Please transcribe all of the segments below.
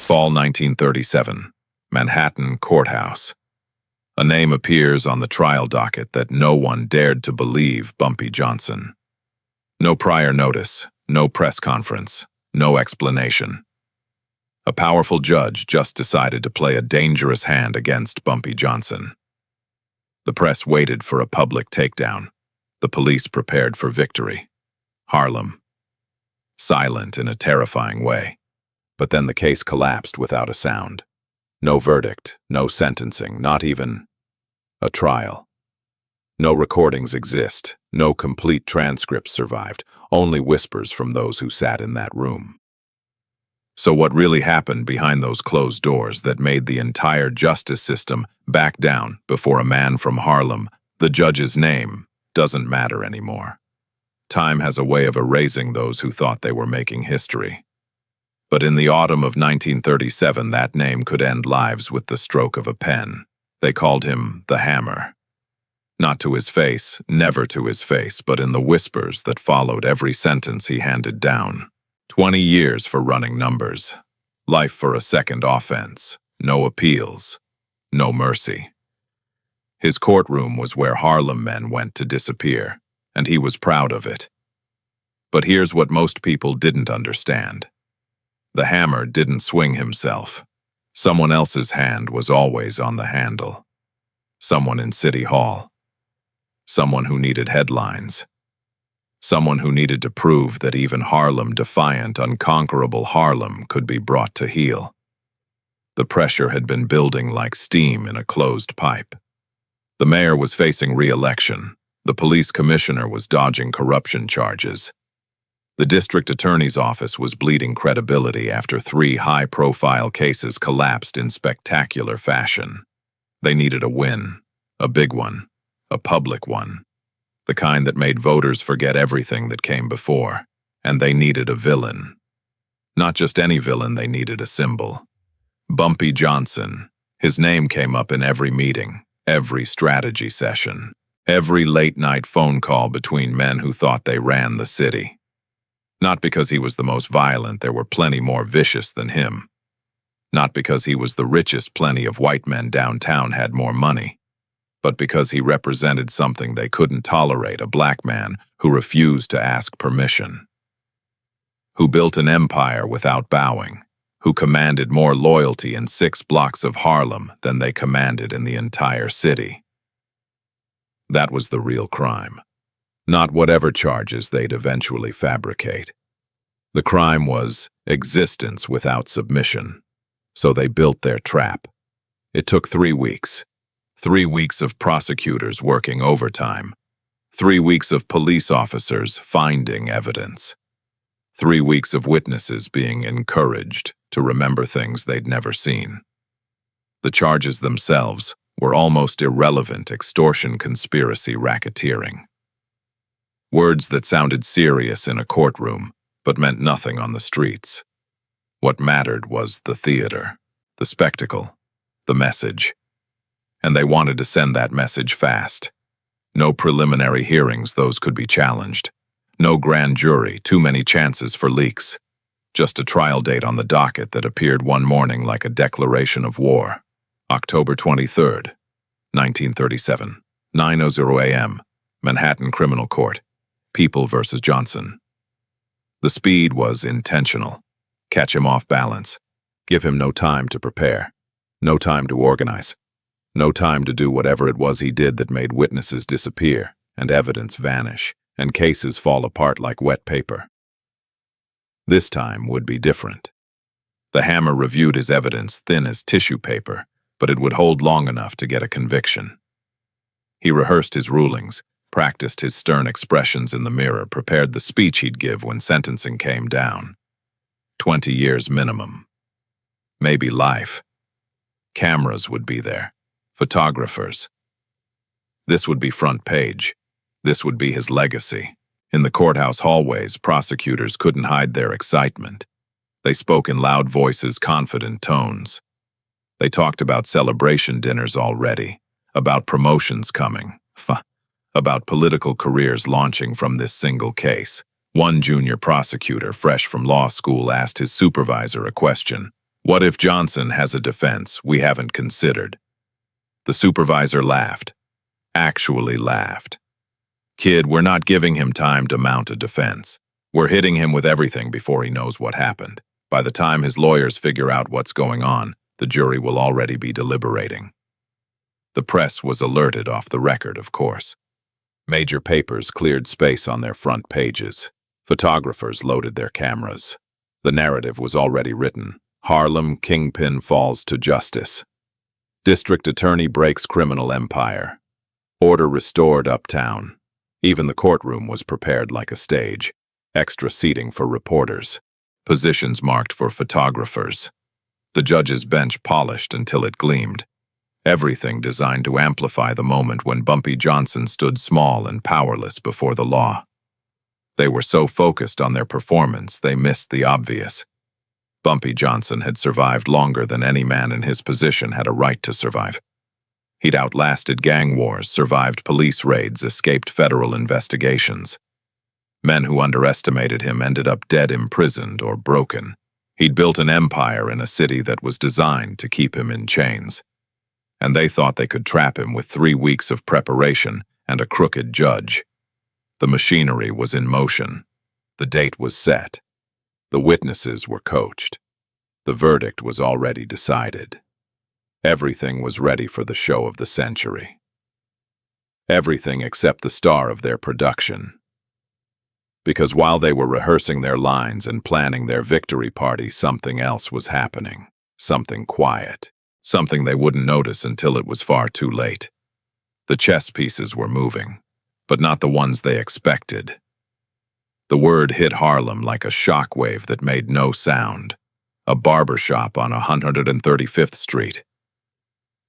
Fall 1937, Manhattan Courthouse. A name appears on the trial docket that no one dared to believe: Bumpy Johnson. No prior notice, no press conference, no explanation. A powerful judge just decided to play a dangerous hand against Bumpy Johnson. The press waited for a public takedown. The police prepared for victory. Harlem. Silent in a terrifying way. But then the case collapsed without a sound. No verdict, no sentencing, not even a trial. No recordings exist, no complete transcripts survived, only whispers from those who sat in that room. So what really happened behind those closed doors that made the entire justice system back down before a man from Harlem? The judge's name doesn't matter anymore. Time has a way of erasing those who thought they were making history. But in the autumn of 1937, that name could end lives with the stroke of a pen. They called him the Hammer. Not to his face, never to his face, but in the whispers that followed every sentence he handed down. 20 years for running numbers. Life for a second offense. No appeals. No mercy. His courtroom was where Harlem men went to disappear, and he was proud of it. But here's what most people didn't understand. The Hammer didn't swing himself. Someone else's hand was always on the handle. Someone in City Hall. Someone who needed headlines. Someone who needed to prove that even Harlem-defiant, unconquerable Harlem could be brought to heel. The pressure had been building like steam in a closed pipe. The mayor was facing re-election. The police commissioner was dodging corruption charges. The district attorney's office was bleeding credibility after 3 high-profile cases collapsed in spectacular fashion. They needed a win, a big one, a public one, the kind that made voters forget everything that came before. And they needed a villain. Not just any villain, they needed a symbol. Bumpy Johnson. His name came up in every meeting, every strategy session, every late-night phone call between men who thought they ran the city. Not because he was the most violent, there were plenty more vicious than him. Not because he was the richest, plenty of white men downtown had more money. But because he represented something they couldn't tolerate: a black man who refused to ask permission. Who built an empire without bowing. Who commanded more loyalty in 6 blocks of Harlem than they commanded in the entire city. That was the real crime. Not whatever charges they'd eventually fabricate. The crime was existence without submission. So they built their trap. It took 3 weeks. 3 weeks of prosecutors working overtime. 3 weeks of police officers finding evidence. 3 weeks of witnesses being encouraged to remember things they'd never seen. The charges themselves were almost irrelevant: extortion, conspiracy, racketeering. Words that sounded serious in a courtroom, but meant nothing on the streets. What mattered was the theater, the spectacle, the message. And they wanted to send that message fast. No preliminary hearings, those could be challenged. No grand jury, too many chances for leaks. Just a trial date on the docket that appeared one morning like a declaration of war. October 23rd, 1937, 9:00 a.m., Manhattan Criminal Court. People versus Johnson. The speed was intentional. Catch him off balance. Give him no time to prepare. No time to organize. No time to do whatever it was he did that made witnesses disappear, and evidence vanish, and cases fall apart like wet paper. This time would be different. The Hammer reviewed his evidence thin as tissue paper, but it would hold long enough to get a conviction. He rehearsed his rulings, practiced his stern expressions in the mirror, prepared the speech he'd give when sentencing came down. 20 years minimum. Maybe life. Cameras would be there. Photographers. This would be front page. This would be his legacy. In the courthouse hallways, prosecutors couldn't hide their excitement. They spoke in loud voices, confident tones. They talked about celebration dinners already, about promotions coming, about political careers launching from this single case. One junior prosecutor, fresh from law school, asked his supervisor a question. What if Johnson has a defense we haven't considered? The supervisor laughed. Actually laughed. Kid, we're not giving him time to mount a defense. We're hitting him with everything before he knows what happened. By the time his lawyers figure out what's going on, the jury will already be deliberating. The press was alerted off the record, of course. Major papers cleared space on their front pages. Photographers loaded their cameras. The narrative was already written. Harlem kingpin falls to justice. District attorney breaks criminal empire. Order restored uptown. Even the courtroom was prepared like a stage. Extra seating for reporters. Positions marked for photographers. The judge's bench polished until it gleamed. Everything designed to amplify the moment when Bumpy Johnson stood small and powerless before the law. They were so focused on their performance, they missed the obvious. Bumpy Johnson had survived longer than any man in his position had a right to survive. He'd outlasted gang wars, survived police raids, escaped federal investigations. Men who underestimated him ended up dead, imprisoned, or broken. He'd built an empire in a city that was designed to keep him in chains. And they thought they could trap him with 3 weeks of preparation and a crooked judge. The machinery was in motion. The date was set. The witnesses were coached. The verdict was already decided. Everything was ready for the show of the century. Everything except the star of their production. Because while they were rehearsing their lines and planning their victory party, something else was happening. Something quiet. Something they wouldn't notice until it was far too late. The chess pieces were moving, but not the ones they expected. The word hit Harlem like a shockwave that made no sound. A barber shop on 135th Street.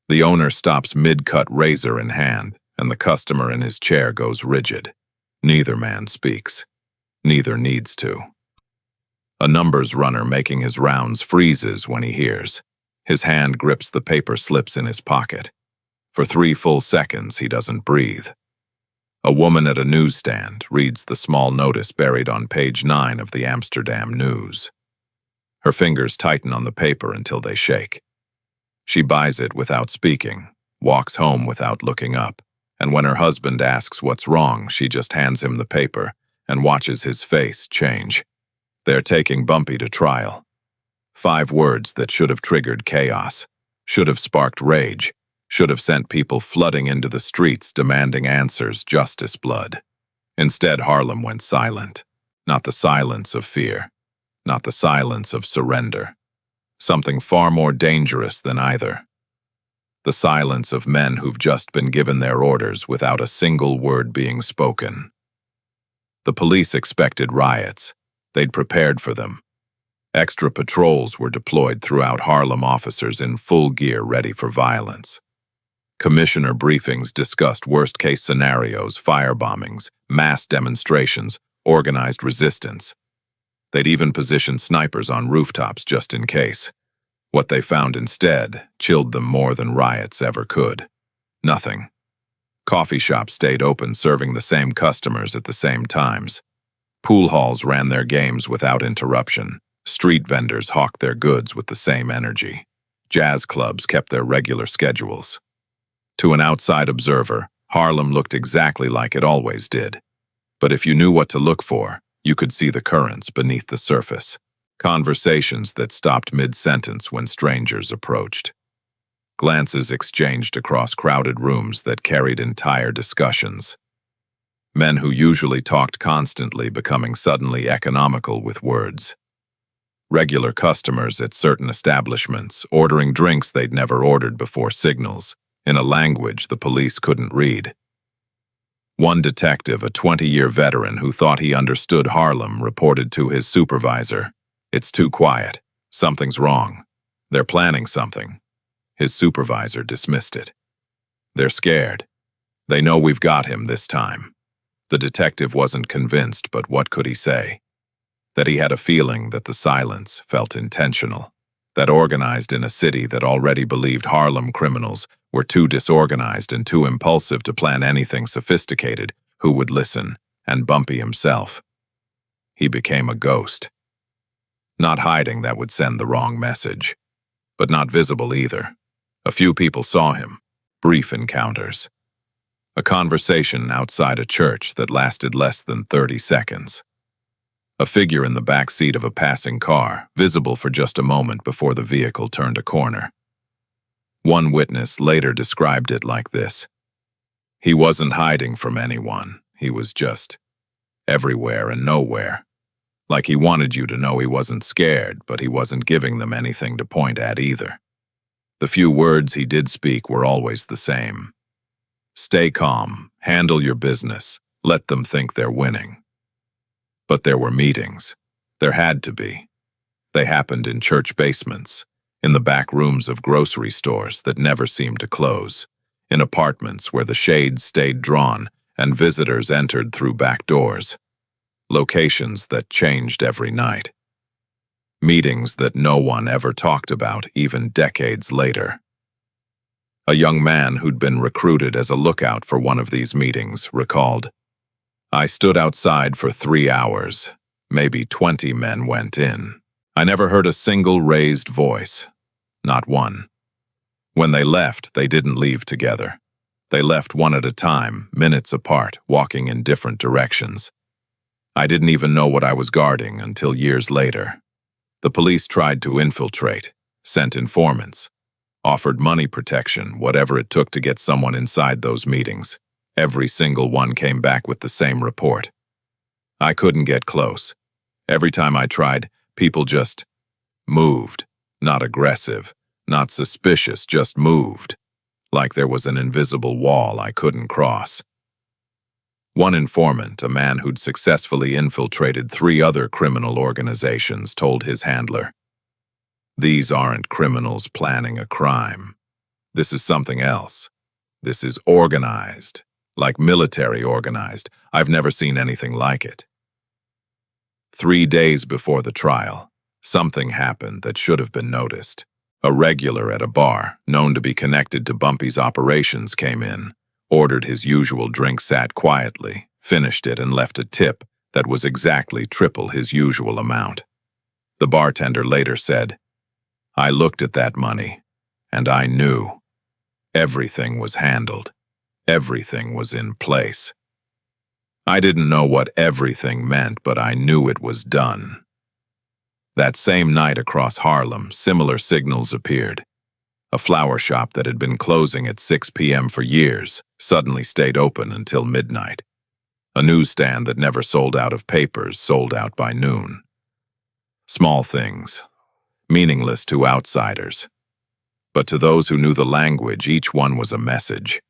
The owner stops mid-cut, razor in hand, and the customer in his chair goes rigid. Neither man speaks. Neither needs to. A numbers runner making his rounds freezes when he hears. His hand grips the paper slips in his pocket. For 3 full seconds, he doesn't breathe. A woman at a newsstand reads the small notice buried on page 9 of the Amsterdam News. Her fingers tighten on the paper until they shake. She buys it without speaking, walks home without looking up, and when her husband asks what's wrong, she just hands him the paper and watches his face change. They're taking Bumpy to trial. 5 words that should have triggered chaos, should have sparked rage, should have sent people flooding into the streets demanding answers, justice, blood. Instead, Harlem went silent. Not the silence of fear, not the silence of surrender. Something far more dangerous than either. The silence of men who've just been given their orders without a single word being spoken. The police expected riots. They'd prepared for them. Extra patrols were deployed throughout Harlem, officers in full gear ready for violence. Commissioner briefings discussed worst-case scenarios, firebombings, mass demonstrations, organized resistance. They'd even positioned snipers on rooftops just in case. What they found instead chilled them more than riots ever could. Nothing. Coffee shops stayed open, serving the same customers at the same times. Pool halls ran their games without interruption. Street vendors hawked their goods with the same energy. Jazz clubs kept their regular schedules. To an outside observer, Harlem looked exactly like it always did. But if you knew what to look for, you could see the currents beneath the surface. Conversations that stopped mid-sentence when strangers approached. Glances exchanged across crowded rooms that carried entire discussions. Men who usually talked constantly becoming suddenly economical with words. Regular customers at certain establishments ordering drinks they'd never ordered before, signals in a language the police couldn't read. One detective, a 20-year veteran who thought he understood Harlem, reported to his supervisor, "It's too quiet. Something's wrong. They're planning something." His supervisor dismissed it. "They're scared. They know we've got him this time." The detective wasn't convinced, but what could he say? That he had a feeling that the silence felt intentional, that organized in a city that already believed Harlem criminals were too disorganized and too impulsive to plan anything sophisticated, who would listen, and Bumpy himself. He became a ghost. Not hiding, that would send the wrong message. but not visible either. A few people saw him, brief encounters. A conversation outside a church that lasted less than 30 seconds. A figure in the back seat of a passing car, visible for just a moment before the vehicle turned a corner. One witness later described it like this: "He wasn't hiding from anyone, he was just everywhere and nowhere. Like he wanted you to know he wasn't scared, but he wasn't giving them anything to point at either." The few words he did speak were always the same. Stay calm, handle your business, let them think they're winning. But there were meetings. There had to be. They happened in church basements, in the back rooms of grocery stores that never seemed to close, in apartments where the shades stayed drawn and visitors entered through back doors. Locations that changed every night. Meetings that no one ever talked about, even decades later. A young man who'd been recruited as a lookout for one of these meetings recalled, "I stood outside for 3 hours. Maybe 20 men went in. I never heard a single raised voice. Not one. When they left, they didn't leave together. They left one at a time, minutes apart, walking in different directions. I didn't even know what I was guarding until years later. The police tried to infiltrate, sent informants, offered money protection, whatever it took to get someone inside those meetings. Every single one came back with the same report. I couldn't get close. Every time I tried, people just moved. Not aggressive, not suspicious, just moved. Like there was an invisible wall I couldn't cross." One informant, a man who'd successfully infiltrated 3 other criminal organizations, told his handler, "These aren't criminals planning a crime. This is something else. This is organized, like military organized. I've never seen anything like it." 3 days before the trial, something happened that should have been noticed. A regular at a bar, known to be connected to Bumpy's operations, came in, ordered his usual drink, sat quietly, finished it, and left a tip that was exactly triple his usual amount. The bartender later said, "I looked at that money, and I knew. Everything was handled. Everything was in place. I didn't know what everything meant, but I knew it was done." That same night across Harlem, similar signals appeared. A flower shop that had been closing at 6 p.m. for years suddenly stayed open until midnight. A newsstand that never sold out of papers sold out by noon. Small things, meaningless to outsiders. But to those who knew the language, each one was a message.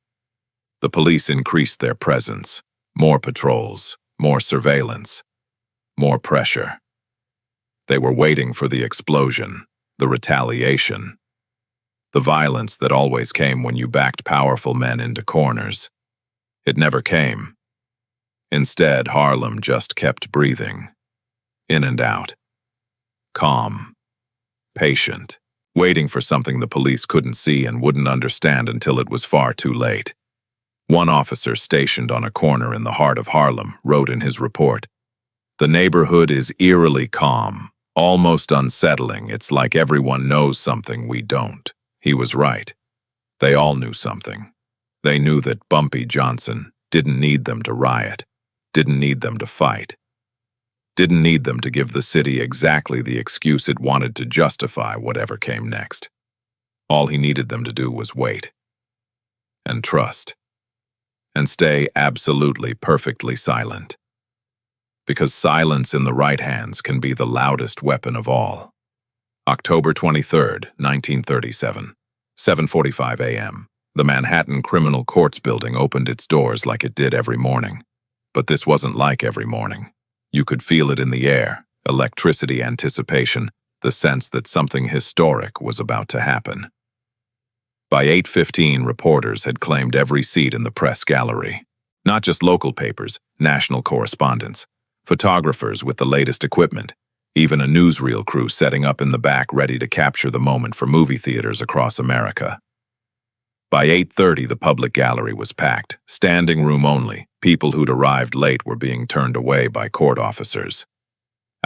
The police increased their presence. More patrols, more surveillance, more pressure. They were waiting for the explosion, the retaliation. The violence that always came when you backed powerful men into corners. It never came. Instead, Harlem just kept breathing. In and out. Calm. Patient. Waiting for something the police couldn't see and wouldn't understand until it was far too late. One officer stationed on a corner in the heart of Harlem wrote in his report, "The neighborhood is eerily calm, almost unsettling. It's like everyone knows something we don't." He was right. They all knew something. They knew that Bumpy Johnson didn't need them to riot, didn't need them to fight, didn't need them to give the city exactly the excuse it wanted to justify whatever came next. All he needed them to do was wait. And trust. And stay absolutely, perfectly silent. Because silence in the right hands can be the loudest weapon of all. October 23rd, 1937, 7:45 a.m. The Manhattan Criminal Courts building opened its doors like it did every morning. But this wasn't like every morning. You could feel it in the air, electricity, anticipation, the sense that something historic was about to happen. By 8:15, reporters had claimed every seat in the press gallery. Not just local papers, national correspondents, photographers with the latest equipment, even a newsreel crew setting up in the back ready to capture the moment for movie theaters across America. By 8:30, the public gallery was packed, standing room only. People who'd arrived late were being turned away by court officers.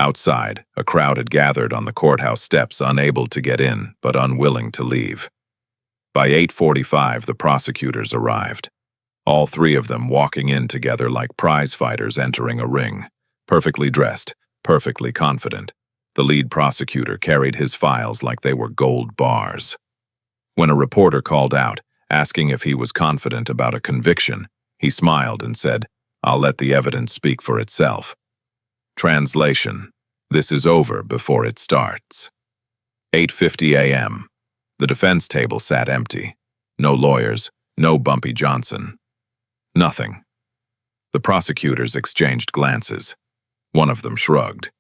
Outside, a crowd had gathered on the courthouse steps, unable to get in, but unwilling to leave. By 8:45, the prosecutors arrived. All three of them walking in together like prize fighters entering a ring, perfectly dressed, perfectly confident. The lead prosecutor carried his files like they were gold bars. When a reporter called out, asking if he was confident about a conviction, he smiled and said, "I'll let the evidence speak for itself." Translation: this is over before it starts. 8:50 a.m. The defense table sat empty. No lawyers, no Bumpy Johnson. Nothing. The prosecutors exchanged glances. One of them shrugged,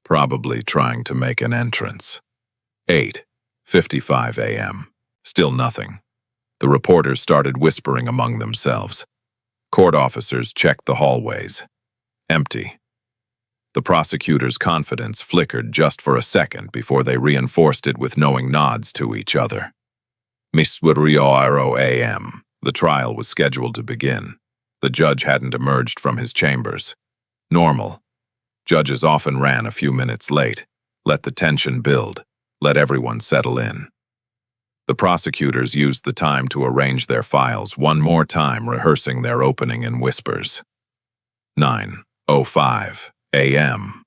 probably trying to make an entrance. 8:55 a.m. Still nothing. The reporters started whispering among themselves. Court officers checked the hallways. Empty. The prosecutors' confidence flickered just for a second before they reinforced it with knowing nods to each other. 8:00 a.m. The trial was scheduled to begin. The judge hadn't emerged from his chambers. Normal. Judges often ran a few minutes late, let the tension build, let everyone settle in. The prosecutors used the time to arrange their files one more time, rehearsing their opening in whispers. 9:05 a.m.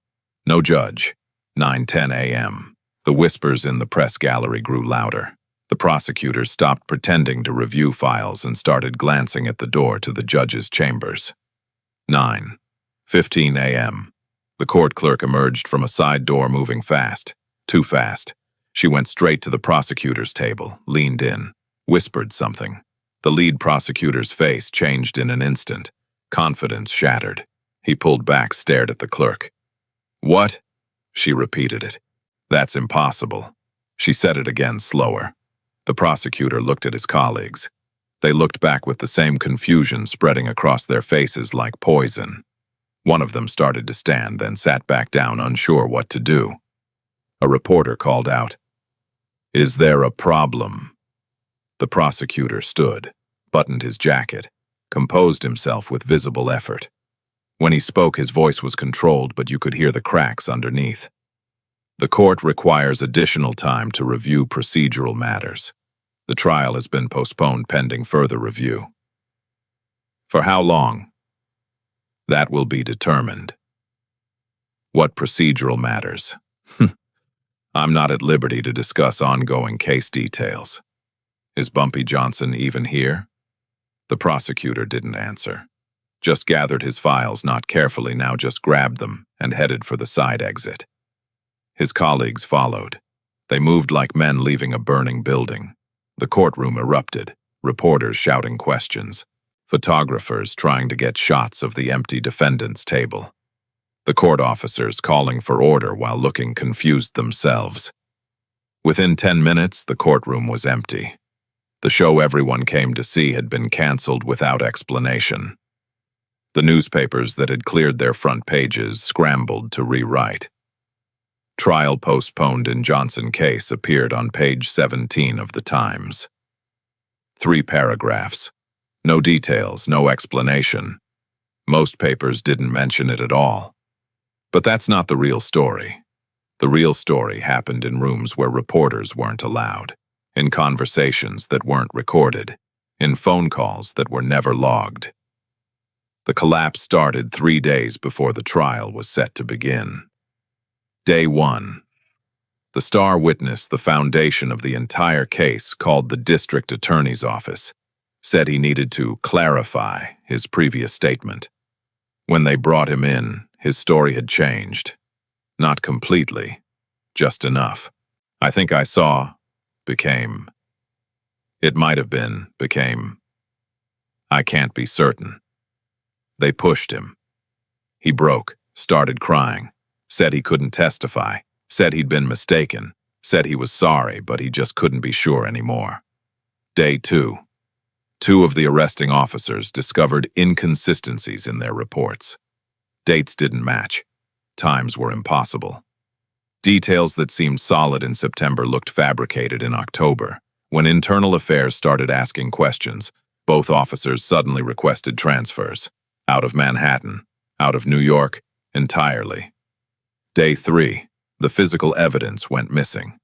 No judge. 9:10 a.m. The whispers in the press gallery grew louder. The prosecutors stopped pretending to review files and started glancing at the door to the judge's chambers. 9:15 a.m. The court clerk emerged from a side door, moving fast. Too fast. She went straight to the prosecutor's table, leaned in, whispered something. The lead prosecutor's face changed in an instant. Confidence shattered. He pulled back, stared at the clerk. "What?" She repeated it. "That's impossible." She said it again, slower. The prosecutor looked at his colleagues. They looked back with the same confusion spreading across their faces like poison. One of them started to stand, then sat back down, unsure what to do. A reporter called out, "Is there a problem?" The prosecutor stood, buttoned his jacket, composed himself with visible effort. When he spoke, his voice was controlled, but you could hear the cracks underneath. "The court requires additional time to review procedural matters. The trial has been postponed pending further review." "For how long?" "That will be determined." "What procedural matters?" "I'm not at liberty to discuss ongoing case details." "Is Bumpy Johnson even here?" The prosecutor didn't answer. Just gathered his files, not carefully now, just grabbed them and headed for the side exit. His colleagues followed. They moved like men leaving a burning building. The courtroom erupted, reporters shouting questions, photographers trying to get shots of the empty defendant's table. The court officers calling for order while looking confused themselves. Within 10 minutes, the courtroom was empty. The show everyone came to see had been canceled without explanation. The newspapers that had cleared their front pages scrambled to rewrite. "Trial postponed in Johnson case" appeared on page 17 of the Times. 3 paragraphs. No details, no explanation. Most papers didn't mention it at all. But that's not the real story. The real story happened in rooms where reporters weren't allowed, in conversations that weren't recorded, in phone calls that were never logged. The collapse started 3 days before the trial was set to begin. Day 1. The star witness, the foundation of the entire case, called the district attorney's office, said he needed to clarify his previous statement. When they brought him in, his story had changed. Not completely, just enough. "I think I saw," became. "It might have been," became. "I can't be certain." They pushed him. He broke, started crying, said he couldn't testify, said he'd been mistaken, said he was sorry, but he just couldn't be sure anymore. Day 2. 2 of the arresting officers discovered inconsistencies in their reports. Dates didn't match. Times were impossible. Details that seemed solid in September looked fabricated in October. When Internal Affairs started asking questions, both officers suddenly requested transfers. Out of Manhattan, out of New York, entirely. Day 3. The physical evidence went missing.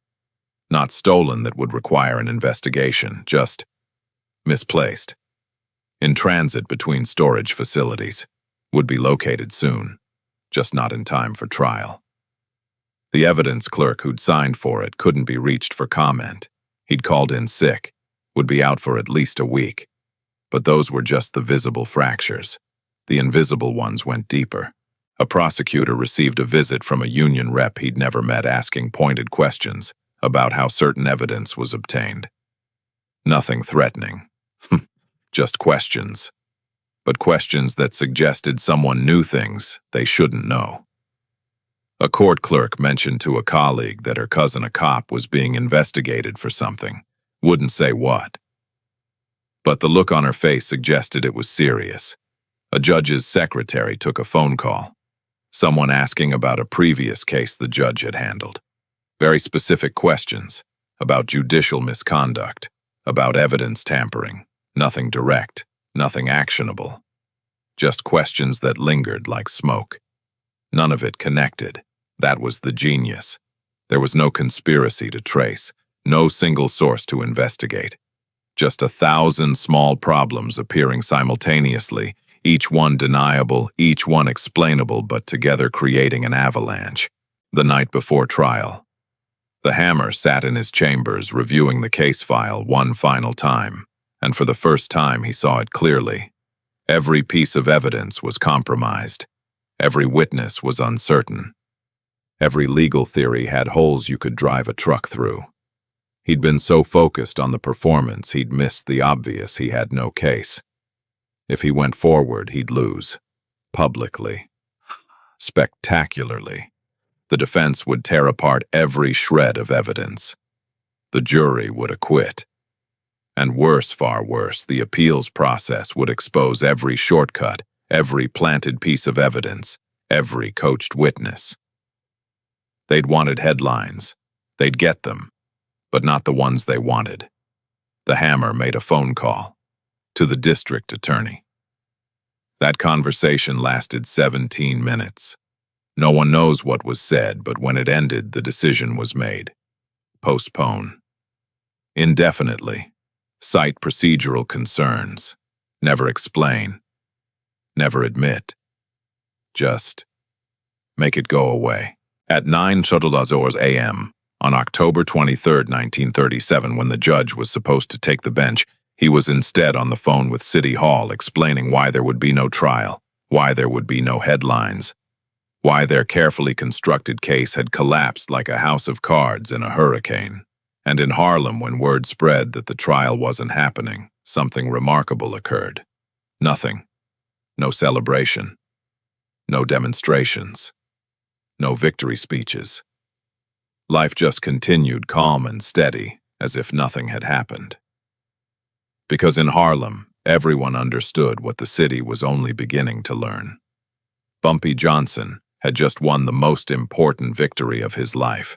Not stolen that would require an investigation, just misplaced. In transit between storage facilities. Would be located soon, just not in time for trial. The evidence clerk who'd signed for it couldn't be reached for comment. He'd called in sick, would be out for at least a week. But those were just the visible fractures. The invisible ones went deeper. A prosecutor received a visit from a union rep he'd never met asking pointed questions about how certain evidence was obtained. Nothing threatening. Just questions. But questions that suggested someone knew things they shouldn't know. A court clerk mentioned to a colleague that her cousin, a cop, was being investigated for something. Wouldn't say what. But the look on her face suggested it was serious. A judge's secretary took a phone call. Someone asking about a previous case the judge had handled. Very specific questions about judicial misconduct, about evidence tampering. Nothing direct, nothing actionable. Just questions that lingered like smoke. None of it connected. That was the genius. There was no conspiracy to trace, no single source to investigate. Just 1,000 small problems appearing simultaneously, each one deniable, each one explainable, but together creating an avalanche. The night before trial. The Hammer sat in his chambers reviewing the case file one final time, and for the first time he saw it clearly. Every piece of evidence was compromised. Every witness was uncertain. Every legal theory had holes you could drive a truck through. He'd been so focused on the performance he'd missed the obvious: he had no case. If he went forward, he'd lose. Publicly. Spectacularly. The defense would tear apart every shred of evidence. The jury would acquit. And worse, far worse, the appeals process would expose every shortcut, every planted piece of evidence, every coached witness. They'd wanted headlines. They'd get them, but not the ones they wanted. The Hammer made a phone call to the district attorney. That conversation lasted 17 minutes. No one knows what was said, but when it ended, the decision was made. Postpone. Indefinitely. Cite procedural concerns. Never explain. Never admit. Just make it go away. At 9:00 a.m., on October 23, 1937, when the judge was supposed to take the bench, he was instead on the phone with City Hall explaining why there would be no trial, why there would be no headlines, why their carefully constructed case had collapsed like a house of cards in a hurricane. And in Harlem, when word spread that the trial wasn't happening, something remarkable occurred. Nothing. No celebration. No demonstrations. No victory speeches. Life just continued calm and steady, as if nothing had happened. Because in Harlem, everyone understood what the city was only beginning to learn. Bumpy Johnson had just won the most important victory of his life.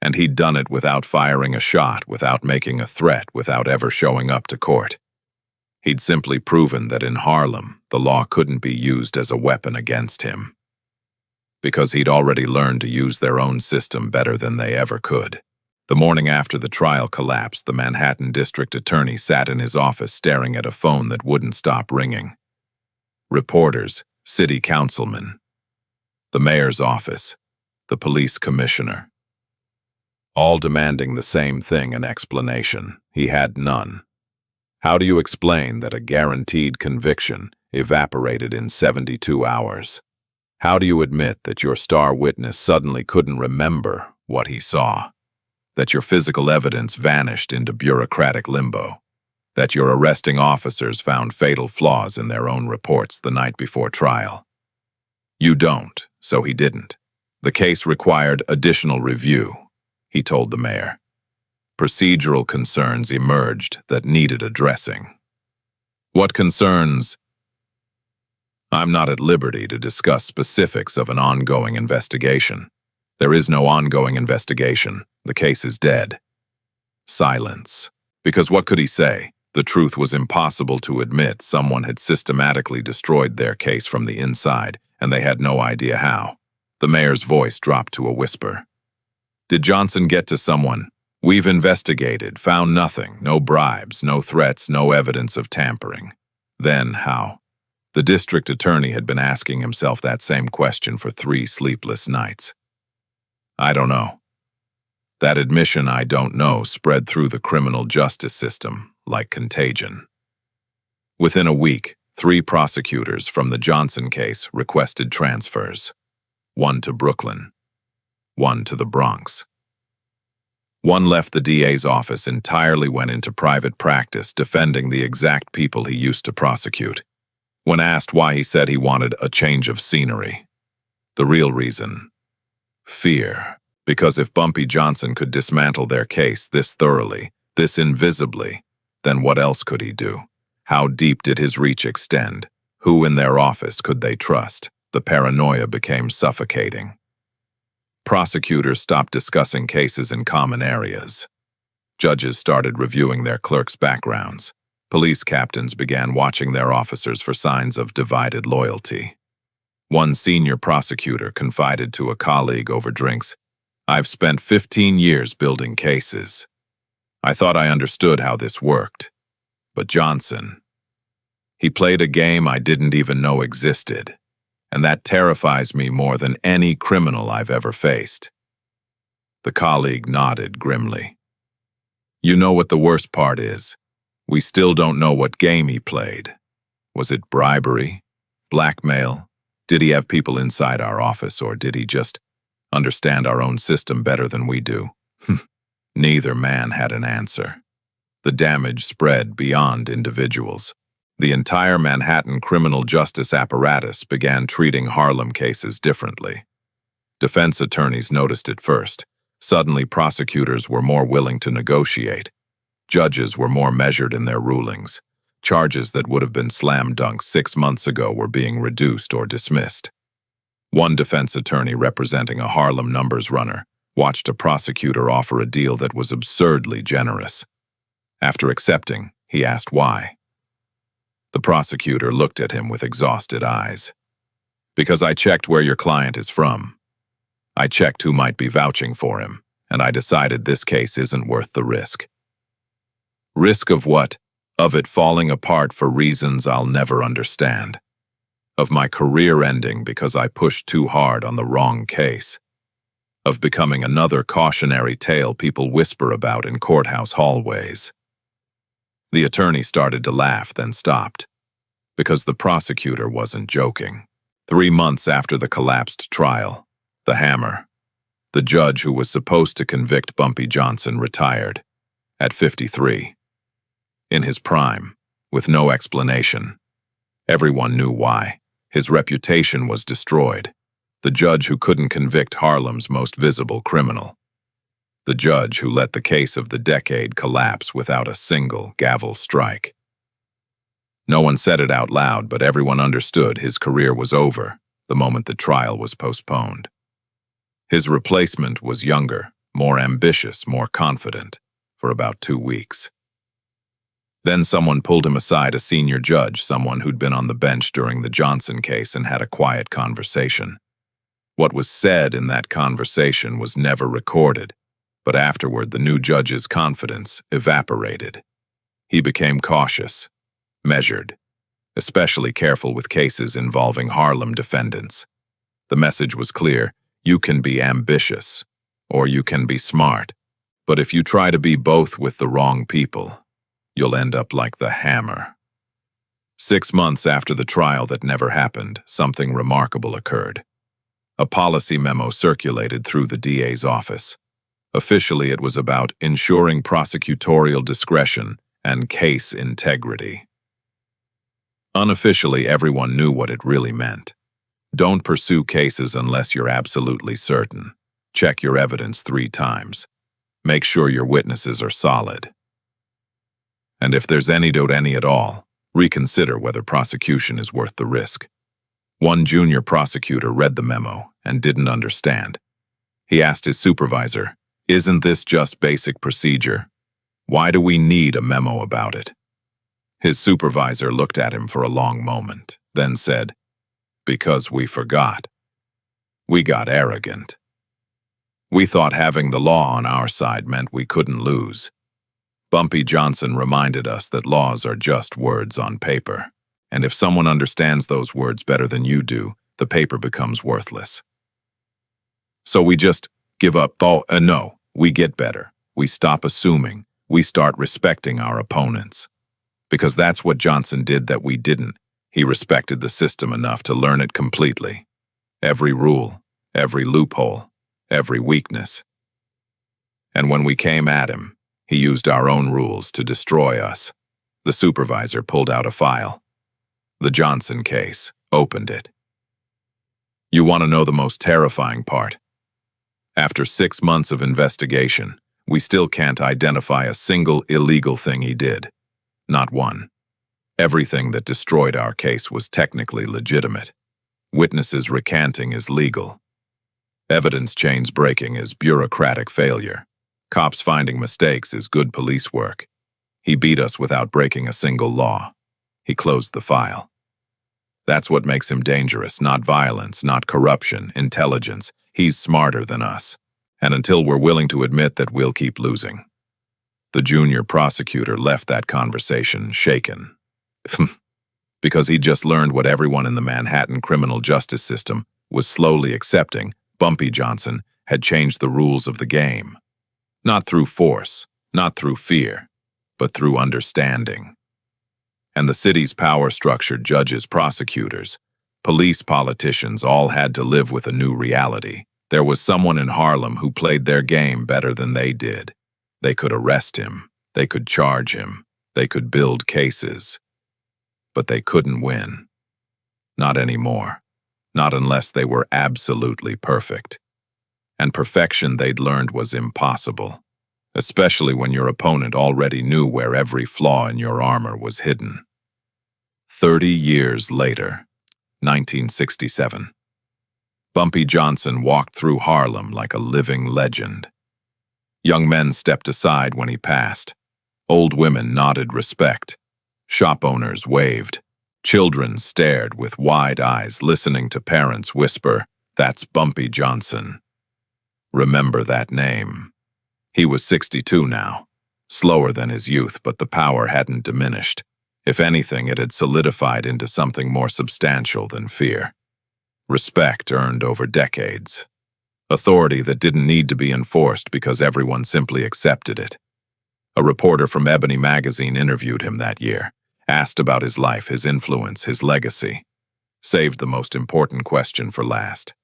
And he'd done it without firing a shot, without making a threat, without ever showing up to court. He'd simply proven that in Harlem, the law couldn't be used as a weapon against him. Because he'd already learned to use their own system better than they ever could. The morning after the trial collapsed, the Manhattan district attorney sat in his office staring at a phone that wouldn't stop ringing. Reporters, city councilmen, the mayor's office, the police commissioner. All demanding the same thing, an explanation. He had none. How do you explain that a guaranteed conviction evaporated in 72 hours? How do you admit that your star witness suddenly couldn't remember what he saw? That your physical evidence vanished into bureaucratic limbo? That your arresting officers found fatal flaws in their own reports the night before trial? You don't, so he didn't. The case required additional review, he told the mayor. Procedural concerns emerged that needed addressing. What concerns? I'm not at liberty to discuss specifics of an ongoing investigation. There is no ongoing investigation. The case is dead. Silence. Because what could he say? The truth was impossible to admit. Someone had systematically destroyed their case from the inside, and they had no idea how. The mayor's voice dropped to a whisper. Did Johnson get to someone? We've investigated, found nothing, no bribes, no threats, no evidence of tampering. Then how? The district attorney had been asking himself that same question for 3 sleepless nights. I don't know. That admission, I don't know, spread through the criminal justice system like contagion. Within a week, 3 prosecutors from the Johnson case requested transfers. 1 to Brooklyn, 1 to the Bronx. One left the DA's office, entirely went into private practice, defending the exact people he used to prosecute. When asked why, he said he wanted a change of scenery. The real reason? Fear. Because if Bumpy Johnson could dismantle their case this thoroughly, this invisibly, then what else could he do? How deep did his reach extend? Who in their office could they trust? The paranoia became suffocating. Prosecutors stopped discussing cases in common areas. Judges started reviewing their clerks' backgrounds. Police captains began watching their officers for signs of divided loyalty. One senior prosecutor confided to a colleague over drinks, "I've spent 15 years building cases. I thought I understood how this worked. But Johnson, he played a game I didn't even know existed. And that terrifies me more than any criminal I've ever faced." The colleague nodded grimly. You know what the worst part is? We still don't know what game he played. Was it bribery? Blackmail? Did he have people inside our office, or did he just understand our own system better than we do? Neither man had an answer. The damage spread beyond individuals. The entire Manhattan criminal justice apparatus began treating Harlem cases differently. Defense attorneys noticed it first. Suddenly, prosecutors were more willing to negotiate. Judges were more measured in their rulings. Charges that would have been slam dunks 6 months ago were being reduced or dismissed. One defense attorney representing a Harlem numbers runner watched a prosecutor offer a deal that was absurdly generous. After accepting, he asked why. The prosecutor looked at him with exhausted eyes. Because I checked where your client is from. I checked who might be vouching for him, and I decided this case isn't worth the risk. Risk of what? Of it falling apart for reasons I'll never understand. Of my career ending because I pushed too hard on the wrong case. Of becoming another cautionary tale people whisper about in courthouse hallways. The attorney started to laugh, then stopped. Because the prosecutor wasn't joking. 3 months after the collapsed trial, the hammer, the judge who was supposed to convict Bumpy Johnson, retired. At 53. In his prime, with no explanation. Everyone knew why. His reputation was destroyed. The judge who couldn't convict Harlem's most visible criminal. The judge who let the case of the decade collapse without a single gavel strike. No one said it out loud, but everyone understood his career was over the moment the trial was postponed. His replacement was younger, more ambitious, more confident, for about 2 weeks. Then someone pulled him aside, a senior judge, someone who'd been on the bench during the Johnson case, and had a quiet conversation. What was said in that conversation was never recorded. But afterward, the new judge's confidence evaporated. He became cautious, measured, especially careful with cases involving Harlem defendants. The message was clear: you can be ambitious, or you can be smart, but if you try to be both with the wrong people, you'll end up like the hammer. 6 months after the trial that never happened, something remarkable occurred. A policy memo circulated through the DA's office. Officially, it was about ensuring prosecutorial discretion and case integrity. Unofficially, everyone knew what it really meant. Don't pursue cases unless you're absolutely certain. Check your evidence 3 times. Make sure your witnesses are solid. And if there's any doubt at all, reconsider whether prosecution is worth the risk. One junior prosecutor read the memo and didn't understand. He asked his supervisor, "Isn't this just basic procedure? Why do we need a memo about it?" His supervisor looked at him for a long moment, then said, "Because we forgot. We got arrogant. We thought having the law on our side meant we couldn't lose. Bumpy Johnson reminded us that laws are just words on paper, and if someone understands those words better than you do, the paper becomes worthless. So we just give up. No, we get better. We stop assuming. We start respecting our opponents. Because that's what Johnson did that we didn't. He respected the system enough to learn it completely. Every rule, every loophole, every weakness. And when we came at him, he used our own rules to destroy us. The supervisor pulled out a file. The Johnson case, opened it. You want to know the most terrifying part? After 6 months of investigation, we still can't identify a single illegal thing he did. Not one. Everything that destroyed our case was technically legitimate. Witnesses recanting is legal. Evidence chains breaking is bureaucratic failure. Cops finding mistakes is good police work. He beat us without breaking a single law. He closed the file. That's what makes him dangerous, not violence, not corruption, intelligence. He's smarter than us. And until we're willing to admit that, we'll keep losing. The junior prosecutor left that conversation shaken. Because he'd just learned what everyone in the Manhattan criminal justice system was slowly accepting. Bumpy Johnson had changed the rules of the game. Not through force, not through fear, but through understanding. And the city's power structure, judges, prosecutors, police, politicians, all had to live with a new reality. There was someone in Harlem who played their game better than they did. They could arrest him, they could charge him, they could build cases. But they couldn't win. Not anymore. Not unless they were absolutely perfect. And perfection, they'd learned, was impossible, especially when your opponent already knew where every flaw in your armor was hidden. 30 years later, 1967. Bumpy Johnson walked through Harlem like a living legend. Young men stepped aside when he passed. Old women nodded respect. Shop owners waved. Children stared with wide eyes, listening to parents whisper, "That's Bumpy Johnson." Remember that name. He was 62 now, slower than his youth, but the power hadn't diminished. If anything, it had solidified into something more substantial than fear. Respect earned over decades. Authority that didn't need to be enforced because everyone simply accepted it. A reporter from Ebony magazine interviewed him that year, asked about his life, his influence, his legacy. Saved the most important question for last.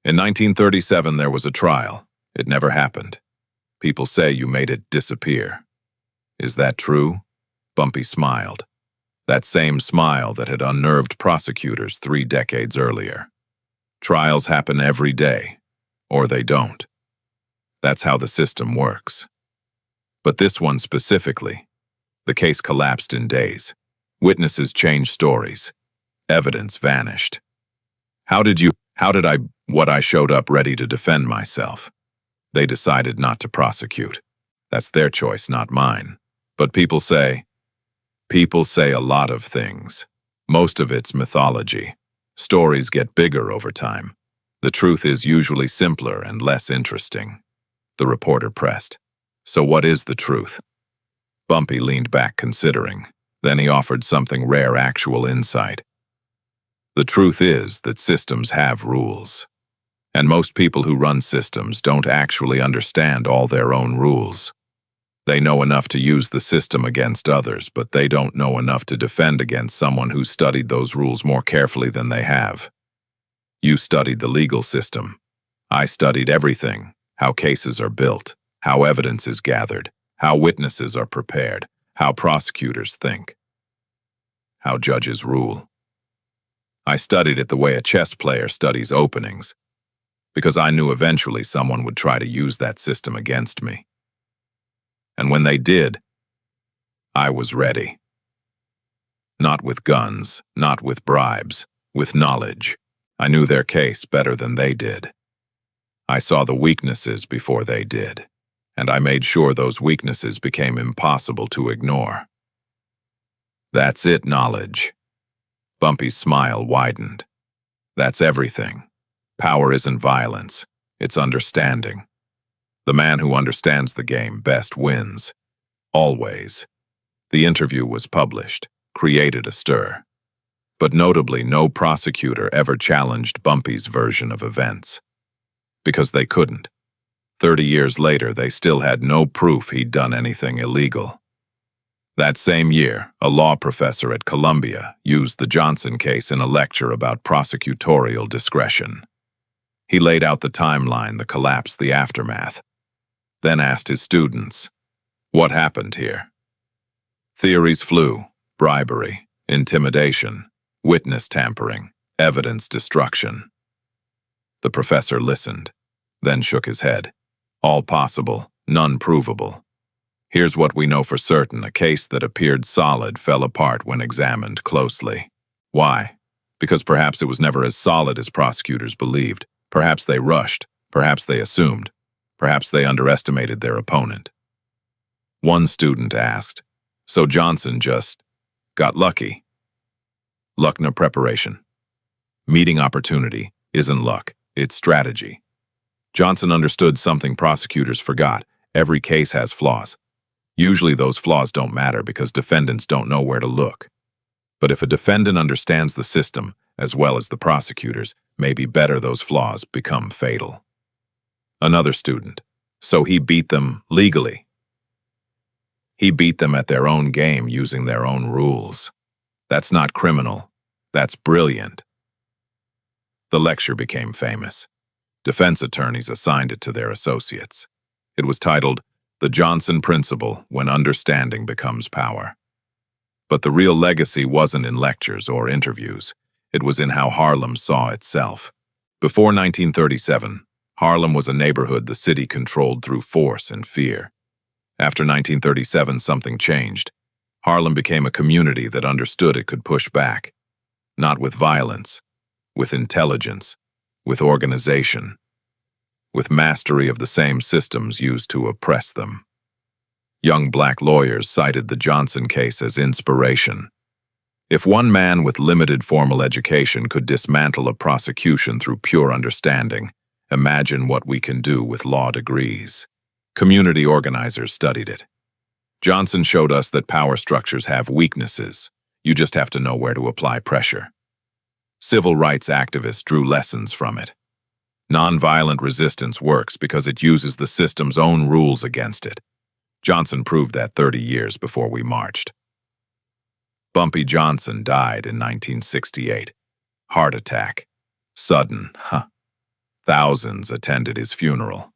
In 1937, there was a trial. It never happened. People say you made it disappear. Is that true? Bumpy smiled. That same smile that had unnerved prosecutors 3 decades earlier. Trials happen every day, or they don't. That's how the system works. But this one specifically, the case collapsed in days. Witnesses changed stories. Evidence vanished. How did I showed up ready to defend myself. They decided not to prosecute. That's their choice, not mine. But people say a lot of things. Most of it's mythology. Stories get bigger over time. The truth is usually simpler and less interesting. The reporter pressed. So what is the truth? Bumpy leaned back considering. Then he offered something rare, actual insight. The truth is that systems have rules. And most people who run systems don't actually understand all their own rules. They know enough to use the system against others, but they don't know enough to defend against someone who studied those rules more carefully than they have. You studied the legal system. I studied everything: how cases are built, how evidence is gathered, how witnesses are prepared, how prosecutors think, how judges rule. I studied it the way a chess player studies openings, because I knew eventually someone would try to use that system against me. And when they did, I was ready. Not with guns, not with bribes, with knowledge. I knew their case better than they did. I saw the weaknesses before they did, and I made sure those weaknesses became impossible to ignore. That's it, knowledge. Bumpy's smile widened. That's everything. Power isn't violence, it's understanding. The man who understands the game best wins. Always. The interview was published, created a stir. But notably, no prosecutor ever challenged Bumpy's version of events. Because they couldn't. 30 years later, they still had no proof he'd done anything illegal. That same year, a law professor at Columbia used the Johnson case in a lecture about prosecutorial discretion. He laid out the timeline, the collapse, the aftermath, then asked his students, "What happened here?" Theories flew: bribery, intimidation, witness tampering, evidence destruction. The professor listened, then shook his head. All possible, none provable. Here's what we know for certain: a case that appeared solid fell apart when examined closely. Why? Because perhaps it was never as solid as prosecutors believed. Perhaps they rushed. Perhaps they assumed. Perhaps they underestimated their opponent. One student asked, "So Johnson just got lucky?" Luck, no preparation. Meeting opportunity isn't luck, it's strategy. Johnson understood something prosecutors forgot: every case has flaws. Usually those flaws don't matter because defendants don't know where to look. But if a defendant understands the system, as well as the prosecutors, maybe better, those flaws become fatal. Another student: "So he beat them legally?" He beat them at their own game using their own rules. That's not criminal. That's brilliant. The lecture became famous. Defense attorneys assigned it to their associates. It was titled, "The Johnson Principle: When Understanding Becomes Power." But the real legacy wasn't in lectures or interviews. It was in how Harlem saw itself. Before 1937, Harlem was a neighborhood the city controlled through force and fear. After 1937, something changed. Harlem became a community that understood it could push back. Not with violence, with intelligence, with organization, with mastery of the same systems used to oppress them. Young black lawyers cited the Johnson case as inspiration. If one man with limited formal education could dismantle a prosecution through pure understanding, imagine what we can do with law degrees. Community organizers studied it. Johnson showed us that power structures have weaknesses. You just have to know where to apply pressure. Civil rights activists drew lessons from it. Nonviolent resistance works because it uses the system's own rules against it. Johnson proved that 30 years before we marched. Bumpy Johnson died in 1968. Heart attack. Sudden, Thousands attended his funeral.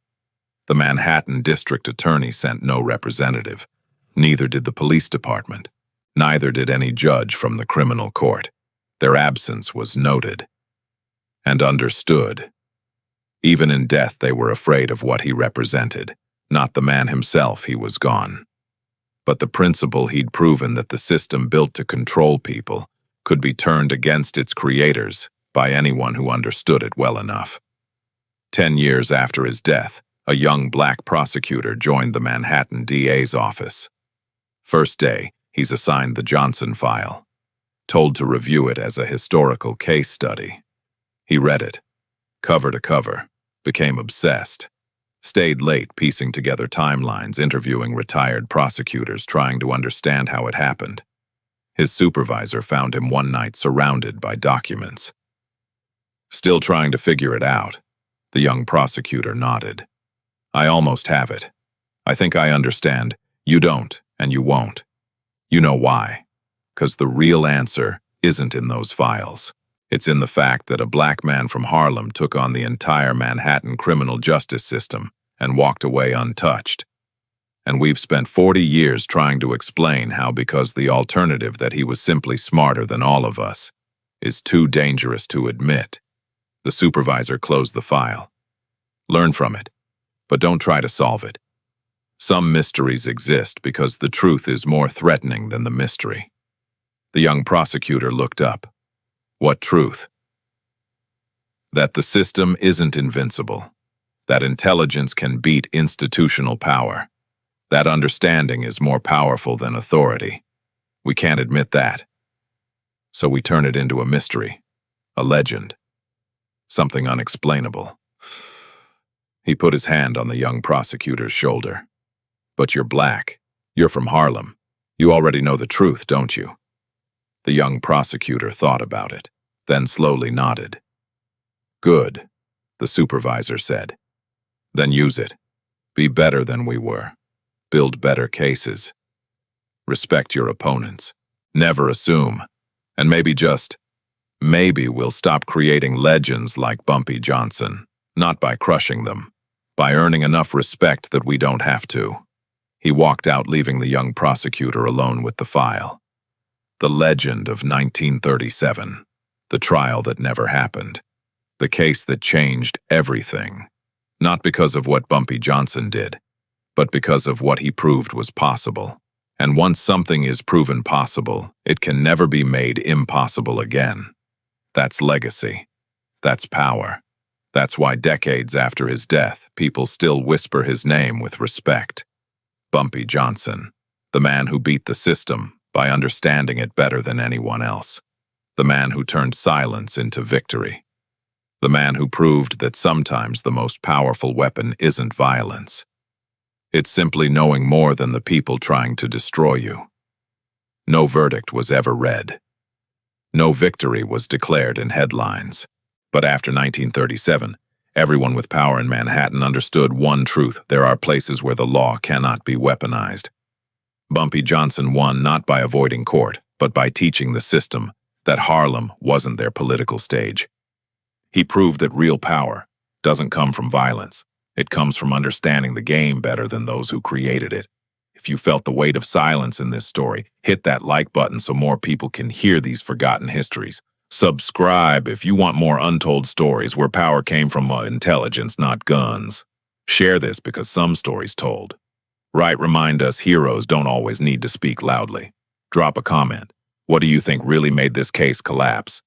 The Manhattan district attorney sent no representative. Neither did the police department. Neither did any judge from the criminal court. Their absence was noted and understood. Even in death, they were afraid of what he represented. Not the man himself, he was gone. But the principle he'd proven, that the system built to control people could be turned against its creators by anyone who understood it well enough. 10 years after his death, a young black prosecutor joined the Manhattan DA's office. First day, he's assigned the Johnson file, told to review it as a historical case study. He read it, cover to cover, became obsessed, stayed late piecing together timelines, interviewing retired prosecutors, trying to understand how it happened. His supervisor found him one night surrounded by documents. Still trying to figure it out, the young prosecutor nodded. "I almost have it. I think I understand. You don't, and you won't. You know why? 'Cause the real answer isn't in those files. It's in the fact that a black man from Harlem took on the entire Manhattan criminal justice system and walked away untouched. And we've spent 40 years trying to explain how, because the alternative, that he was simply smarter than all of us, is too dangerous to admit." The supervisor closed the file. "Learn from it, but don't try to solve it. Some mysteries exist because the truth is more threatening than the mystery." The young prosecutor looked up. What truth? That the system isn't invincible. That intelligence can beat institutional power. That understanding is more powerful than authority. We can't admit that. So we turn it into a mystery, a legend. something unexplainable. He put his hand on the young prosecutor's shoulder. But you're black. You're from Harlem. You already know the truth, don't you? The young prosecutor thought about it, then slowly nodded. Good, the supervisor said. Then use it. Be better than we were. Build better cases. Respect your opponents. Never assume. And maybe we'll stop creating legends like Bumpy Johnson, not by crushing them, by earning enough respect that we don't have to. He walked out, leaving the young prosecutor alone with the file. The legend of 1937, the trial that never happened, the case that changed everything, not because of what Bumpy Johnson did, but because of what he proved was possible. And once something is proven possible, it can never be made impossible again. That's legacy. That's power. That's why decades after his death, people still whisper his name with respect. Bumpy Johnson, the man who beat the system by understanding it better than anyone else. The man who turned silence into victory. The man who proved that sometimes the most powerful weapon isn't violence. It's simply knowing more than the people trying to destroy you. No verdict was ever read. No victory was declared in headlines. But after 1937, everyone with power in Manhattan understood one truth: there are places where the law cannot be weaponized. Bumpy Johnson won not by avoiding court, but by teaching the system that Harlem wasn't their political stage. He proved that real power doesn't come from violence. It comes from understanding the game better than those who created it. If you felt the weight of silence in this story, hit that like button so more people can hear these forgotten histories. Subscribe if you want more untold stories where power came from intelligence, not guns. Share this because some stories told. Right, remind us heroes don't always need to speak loudly. Drop a comment. What do you think really made this case collapse?